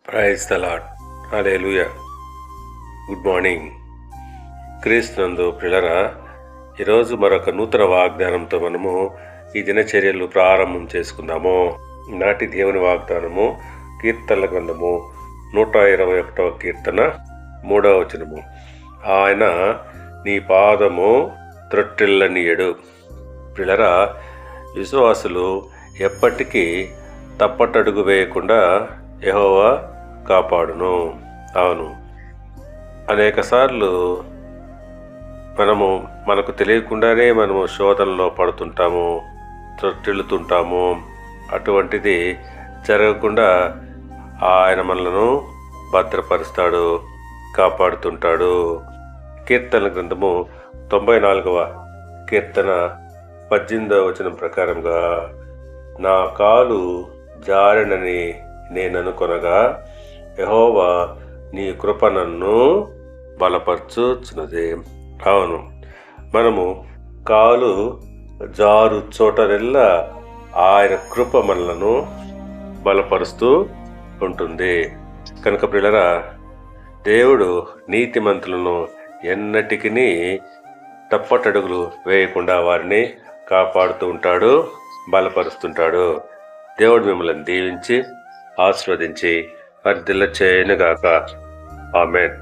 Praise the Lord. Hallelujah. Good morning. క్రీస్తునందు ప్రియులారా, ఈరోజు మరొక నూతన వాగ్దానంతో మనము ఈ దినచర్యలు ప్రారంభం చేసుకుందాము. నాటి దేవుని వాగ్దానము కీర్తనల గ్రంథము 121వ కీర్తన 3వ వచనము. ఆయన నీ పాదము త్రొట్టిల్లనీయడు. ప్రియులారా, విశ్వాసులు ఎప్పటికీ తప్పటడుగు వేయకుండా యెహోవా కాపాడును. అవును, అనేక సార్లు మనకు తెలియకుండానే మనము శోధనలో పడుతుంటాము, త్రొట్టిల్లుతుంటాము. అటువంటిది జరగకుండా ఆయన మనలను భద్రపరుస్తాడు, కాపాడుతుంటాడు. కీర్తన గ్రంథము 94వ కీర్తన 18వ వచనం ప్రకారంగా, నా కాలు జారినని నేననుకొనగా యెహోవా నీ కృప నన్ను బలపరచుచున్నది. అవును, మనము కాలు జారు చోటనెల్లా ఆయన కృప మనలను బలపరుస్తూ ఉంటుంది. కనుక ప్రియులారా, దేవుడు నీతిమంతులను ఎన్నటికీ తప్పటడుగులు వేయకుండా వారిని కాపాడుతూ ఉంటాడు, బలపరుస్తుంటాడు. దేవుడు మిమ్మల్ని దీవించి ఆశీర్వదించి వర్ధిల్ల చేయనుగాక. ఆమేన్.